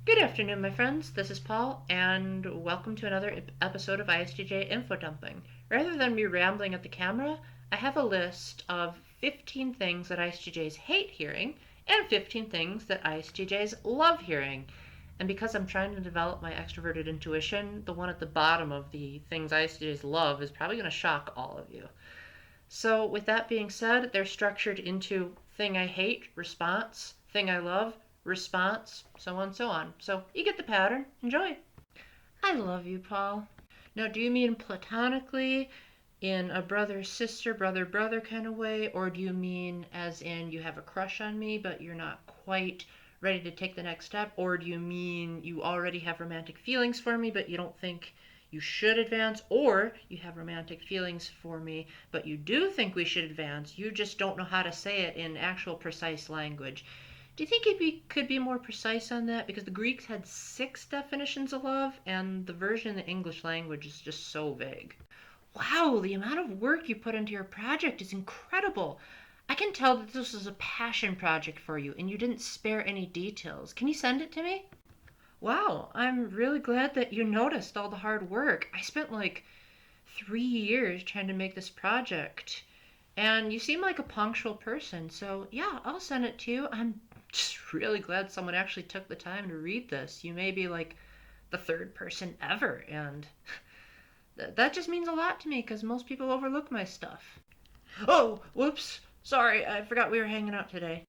Good afternoon, my friends. This is Paul, and welcome to another episode of ISTJ Info Dumping. Rather than me rambling at the camera, I have a list of 15 things that ISTJs hate hearing and 15 things that ISTJs love hearing. And because I'm trying to develop my extroverted intuition, the one at the bottom of the things ISTJs love is probably going to shock all of you. So, with that being said, they're structured into thing I hate, response, thing I love, response, so on, so on. So, you get the pattern. Enjoy. I love you, Paul. Now, do you mean platonically, in a brother sister, brother brother kind of way, or do you mean as in you have a crush on me, but you're not quite ready to take the next step, or do you mean you already have romantic feelings for me, but you don't think you should advance, or you have romantic feelings for me, but you do think we should advance, you just don't know how to say it in actual precise language? Do you think it could be more precise on that? Because the Greeks had 6 definitions of love, and the version in the English language is just so vague. Wow, the amount of work you put into your project is incredible. I can tell that this was a passion project for you, and you didn't spare any details. Can you send it to me? Wow, I'm really glad that you noticed all the hard work. I spent like 3 years trying to make this project. And you seem like a punctual person, so yeah, I'll send it to you. I'm just really glad someone actually took the time to read this. You may be like the third person ever, and that just means a lot to me because most people overlook my stuff. Oh, whoops. Sorry, I forgot we were hanging out today.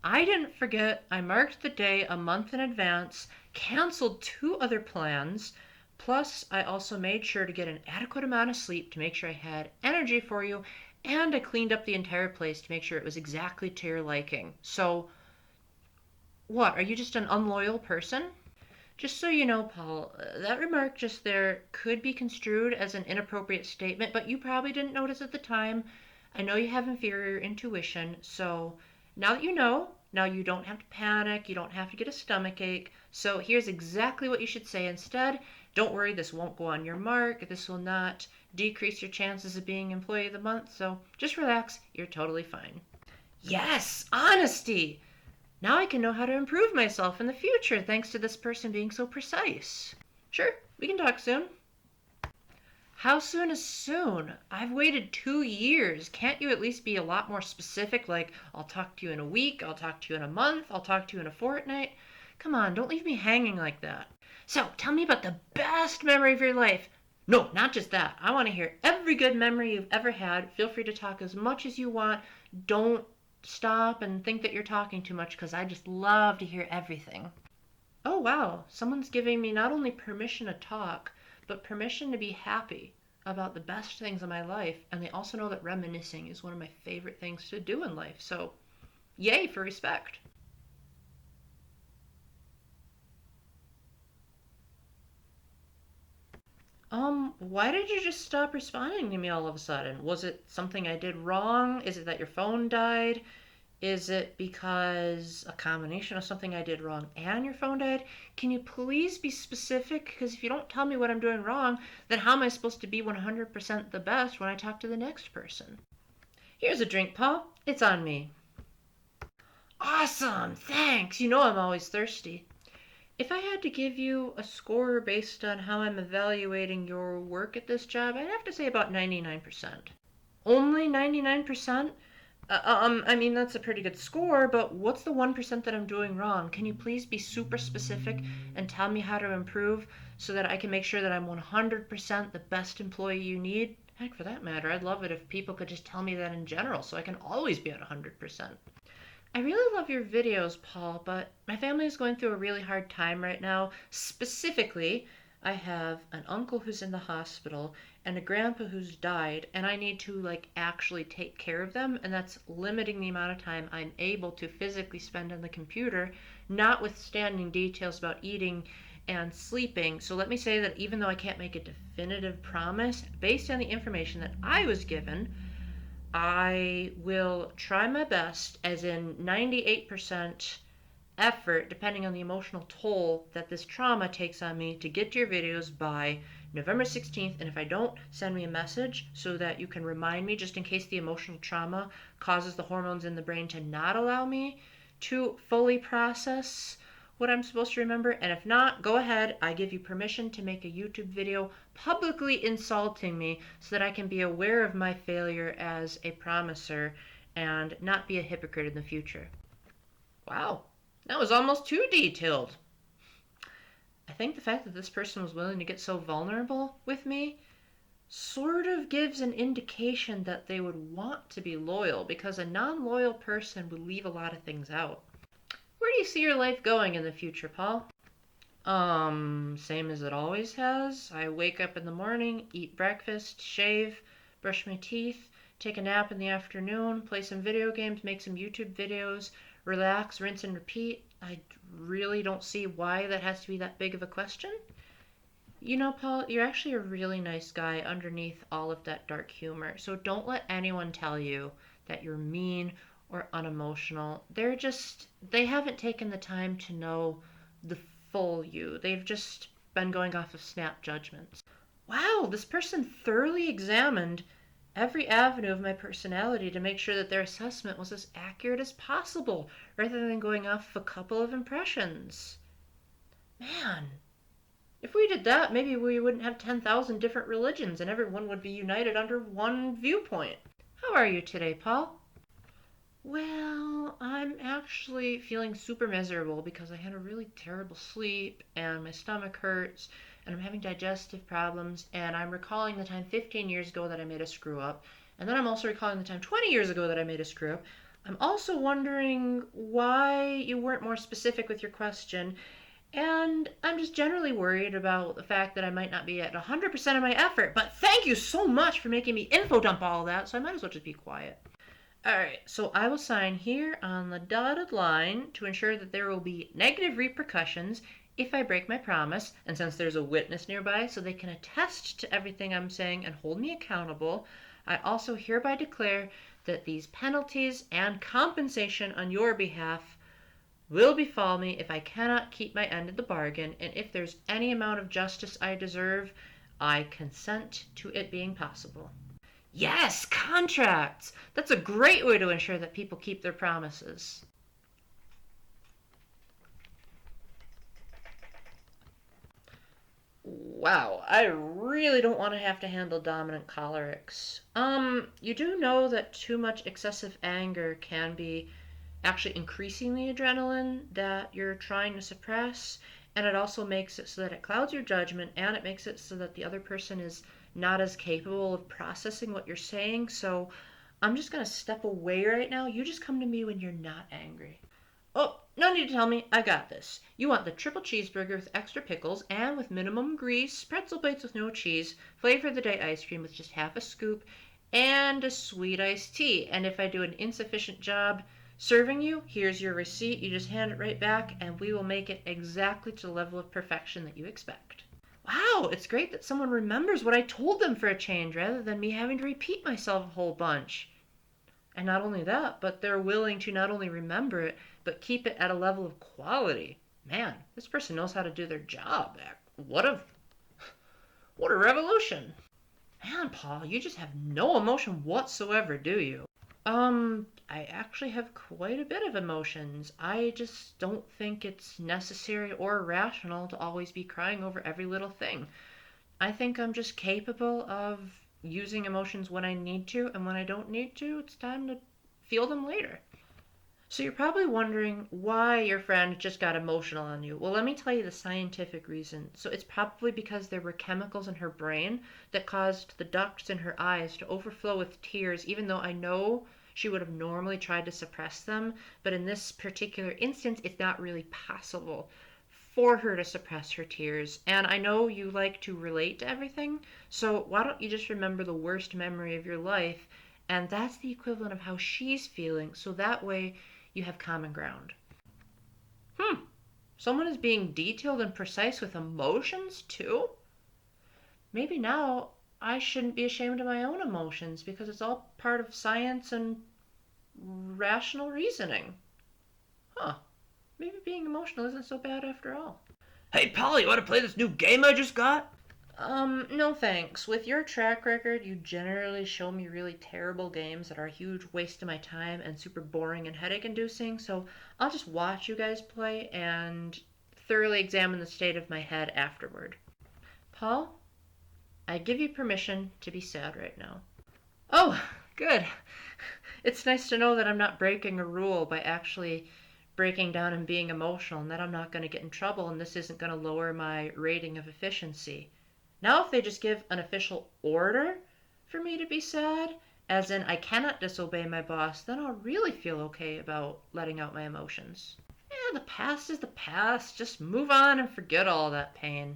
I didn't forget. I marked the day a month in advance, canceled 2 other plans, plus I also made sure to get an adequate amount of sleep to make sure I had energy for you, and I cleaned up the entire place to make sure it was exactly to your liking. So, what, are you just an unloyal person? Just so you know, Paul, that remark just there could be construed as an inappropriate statement, but you probably didn't notice at the time. I know you have inferior intuition, so now that you know, now you don't have to panic, you don't have to get a stomach ache. So here's exactly what you should say instead. Don't worry, this won't go on your mark. This will not decrease your chances of being Employee of the Month, so just relax. You're totally fine. Yes, honesty! Now I can know how to improve myself in the future thanks to this person being so precise. Sure, we can talk soon. How soon is soon? I've waited 2 years. Can't you at least be a lot more specific? Like, I'll talk to you in a week, I'll talk to you in a month, I'll talk to you in a fortnight. Come on, don't leave me hanging like that. So, tell me about the best memory of your life. No, not just that. I want to hear every good memory you've ever had. Feel free to talk as much as you want. Don't stop and think that you're talking too much because I just love to hear everything. Oh, wow. Someone's giving me not only permission to talk, but permission to be happy about the best things in my life. And they also know that reminiscing is one of my favorite things to do in life. So, yay for respect. Why did you just stop responding to me all of a sudden? Was it something I did wrong? Is it that your phone died? Is it because a combination of something I did wrong and your phone died? Can you please be specific? Because if you don't tell me what I'm doing wrong, then how am I supposed to be 100% the best when I talk to the next person? Here's a drink, Paul. It's on me. Awesome! Thanks! You know I'm always thirsty. If I had to give you a score based on how I'm evaluating your work at this job, I'd have to say about 99%. Only 99%? I mean, that's a pretty good score, but what's the 1% that I'm doing wrong? Can you please be super specific and tell me how to improve so that I can make sure that I'm 100% the best employee you need? Heck, for that matter, I'd love it if people could just tell me that in general so I can always be at 100%. I really love your videos, Paul, but my family is going through a really hard time right now. Specifically, I have an uncle who's in the hospital and a grandpa who's died, and I need to actually take care of them, and that's limiting the amount of time I'm able to physically spend on the computer, notwithstanding details about eating and sleeping. So let me say that even though I can't make a definitive promise, based on the information that I was given, I will try my best, as in 98% effort, depending on the emotional toll that this trauma takes on me, to get to your videos by November 16th. And if I don't, send me a message so that you can remind me, just in case the emotional trauma causes the hormones in the brain to not allow me to fully process what I'm supposed to remember? And if not, go ahead. I give you permission to make a YouTube video publicly insulting me so that I can be aware of my failure as a promiser and not be a hypocrite in the future. Wow, that was almost too detailed. I think the fact that this person was willing to get so vulnerable with me sort of gives an indication that they would want to be loyal, because a non-loyal person would leave a lot of things out. Where do you see your life going in the future, Paul? Same as it always has. I wake up in the morning, eat breakfast, shave, brush my teeth, take a nap in the afternoon, play some video games, make some YouTube videos, relax, rinse and repeat. I really don't see why that has to be that big of a question. You know, Paul, you're actually a really nice guy underneath all of that dark humor. So don't let anyone tell you that you're mean or unemotional. They haven't taken the time to know the full you. They've just been going off of snap judgments. Wow, this person thoroughly examined every avenue of my personality to make sure that their assessment was as accurate as possible, rather than going off of a couple of impressions. Man, if we did that, maybe we wouldn't have 10,000 different religions and everyone would be united under one viewpoint. How are you today, Paul? Well, I'm actually feeling super miserable because I had a really terrible sleep and my stomach hurts and I'm having digestive problems, and I'm recalling the time 15 years ago that I made a screw up, and then I'm also recalling the time 20 years ago that I made a screw up. I'm also wondering why you weren't more specific with your question, and I'm just generally worried about the fact that I might not be at 100% of my effort. But thank you so much for making me info dump all that, so I might as well just be quiet. Alright, so I will sign here on the dotted line to ensure that there will be negative repercussions if I break my promise. And since there's a witness nearby so they can attest to everything I'm saying and hold me accountable, I also hereby declare that these penalties and compensation on your behalf will befall me if I cannot keep my end of the bargain, and if there's any amount of justice I deserve, I consent to it being possible. Yes, contracts! That's a great way to ensure that people keep their promises. Wow, I really don't want to have to handle dominant cholerics. You do know that too much excessive anger can be actually increasing the adrenaline that you're trying to suppress, and it also makes it so that it clouds your judgment, and it makes it so that the other person is not as capable of processing what you're saying. So I'm just going to step away right now. You just come to me when you're not angry. Oh, no need to tell me. I got this. You want the triple cheeseburger with extra pickles and with minimum grease, pretzel bites with no cheese, flavor of the day ice cream with just half a scoop, and a sweet iced tea. And if I do an insufficient job serving you, here's your receipt. You just hand it right back, and we will make it exactly to the level of perfection that you expect. Wow, it's great that someone remembers what I told them for a change, rather than me having to repeat myself a whole bunch. And not only that, but they're willing to not only remember it, but keep it at a level of quality. Man, this person knows how to do their job. What a revolution. Man, Paul, you just have no emotion whatsoever, do you? I actually have quite a bit of emotions. I just don't think it's necessary or rational to always be crying over every little thing. I think I'm just capable of using emotions when I need to, and when I don't need to, it's time to feel them later. So you're probably wondering why your friend just got emotional on you. Well, let me tell you the scientific reason. So it's probably because there were chemicals in her brain that caused the ducts in her eyes to overflow with tears, even though I know she would have normally tried to suppress them. But in this particular instance, it's not really possible for her to suppress her tears. And I know you like to relate to everything, so why don't you just remember the worst memory of your life, and that's the equivalent of how she's feeling, so that way you have common ground. Someone is being detailed and precise with emotions too? Maybe now I shouldn't be ashamed of my own emotions because it's all part of science and rational reasoning. Huh. Maybe being emotional isn't so bad after all. Hey, Polly, you want to play this new game I just got? No thanks. With your track record, you generally show me really terrible games that are a huge waste of my time and super boring and headache inducing, so I'll just watch you guys play, and thoroughly examine the state of my head afterward. Paul, I give you permission to be sad right now. Oh, good. It's nice to know that I'm not breaking a rule by actually breaking down and being emotional, and that I'm not going to get in trouble, and this isn't going to lower my rating of efficiency. Now, if they just give an official order for me to be sad, as in I cannot disobey my boss, then I'll really feel okay about letting out my emotions. Yeah, the past is the past. Just move on and forget all that pain.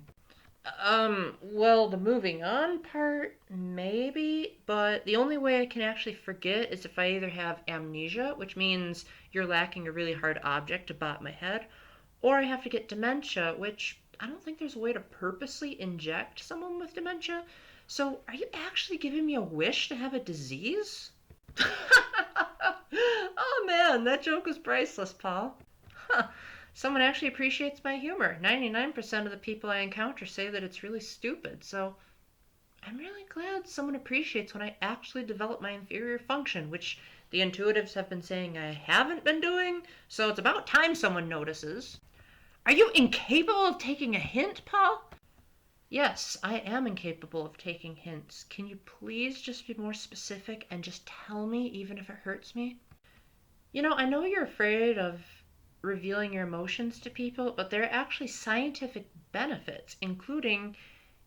Well, the moving on part, maybe, but the only way I can actually forget is if I either have amnesia, which means you're lacking a really hard object to bop my head, or I have to get dementia, which I don't think there's a way to purposely inject someone with dementia. So, are you actually giving me a wish to have a disease? Oh man, that joke was priceless, Paul. Huh. Someone actually appreciates my humor. 99% of the people I encounter say that it's really stupid, so I'm really glad someone appreciates when I actually develop my inferior function, which the intuitives have been saying I haven't been doing, so it's about time someone notices. Are you incapable of taking a hint, Paul? Yes, I am incapable of taking hints. Can you please just be more specific and just tell me, even if it hurts me? I know you're afraid of revealing your emotions to people, but there are actually scientific benefits, including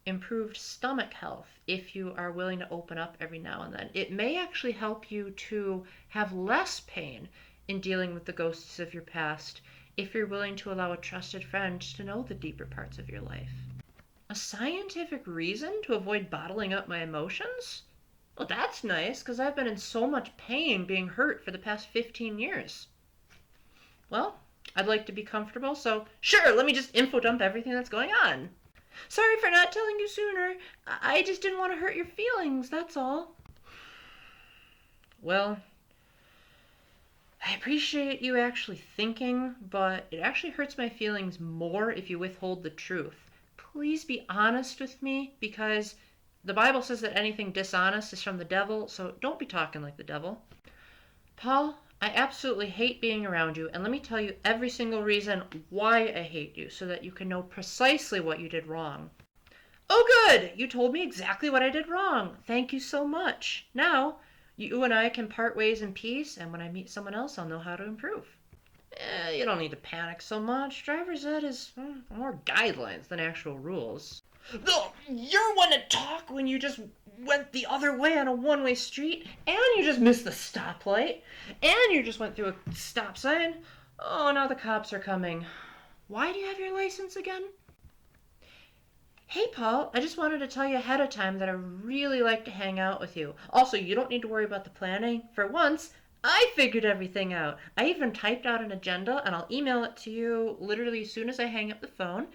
improved stomach health, if you are willing to open up every now and then. It may actually help you to have less pain in dealing with the ghosts of your past if you're willing to allow a trusted friend to know the deeper parts of your life. A scientific reason to avoid bottling up my emotions? Well, that's nice, because I've been in so much pain being hurt for the past 15 years. Well, I'd like to be comfortable, so sure, let me just info dump everything that's going on. Sorry for not telling you sooner. I just didn't want to hurt your feelings, that's all. Well, I appreciate you actually thinking, but it actually hurts my feelings more if you withhold the truth. Please be honest with me, because the Bible says that anything dishonest is from the devil, so don't be talking like the devil. Paul, I absolutely hate being around you, and let me tell you every single reason why I hate you so that you can know precisely what you did wrong. Oh, good! You told me exactly what I did wrong. Thank you so much. Now, you and I can part ways in peace, and when I meet someone else, I'll know how to improve. You don't need to panic so much. Driver's ed is more guidelines than actual rules. No, you're one to talk when you just went the other way on a one-way street, and you just missed the stoplight, and you just went through a stop sign. Oh, now the cops are coming. Why do you have your license again? Hey, Paul, I just wanted to tell you ahead of time that I really like to hang out with you. Also, you don't need to worry about the planning. For once, I figured everything out. I even typed out an agenda, and I'll email it to you literally as soon as I hang up the phone.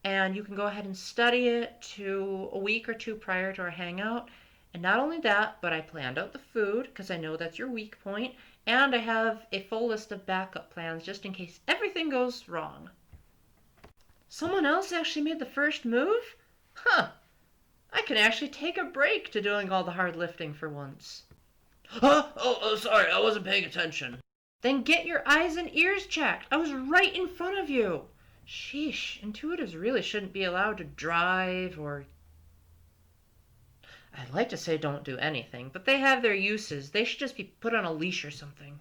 And you can go ahead and study it to a week or two prior to our hangout. And not only that, but I planned out the food, because I know that's your weak point, and I have a full list of backup plans just in case everything goes wrong. Someone else actually made the first move? Huh. I can actually take a break to doing all the hard lifting for once. Huh? Oh, sorry, I wasn't paying attention. Then get your eyes and ears checked. I was right in front of you. Sheesh, intuitives really shouldn't be allowed to drive or... I'd like to say don't do anything, but they have their uses. They should just be put on a leash or something.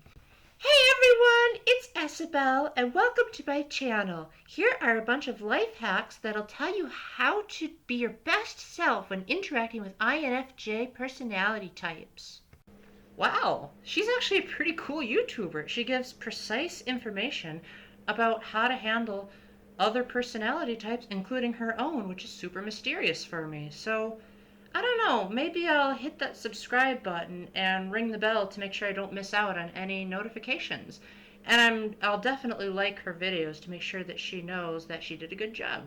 Hey everyone, it's Isabel, and welcome to my channel. Here are a bunch of life hacks that'll tell you how to be your best self when interacting with INFJ personality types. Wow, she's actually a pretty cool YouTuber. She gives precise information about how to handle other personality types, including her own, which is super mysterious for me. So, I don't know, maybe I'll hit that subscribe button and ring the bell to make sure I don't miss out on any notifications. And I'll definitely like her videos to make sure that she knows that she did a good job.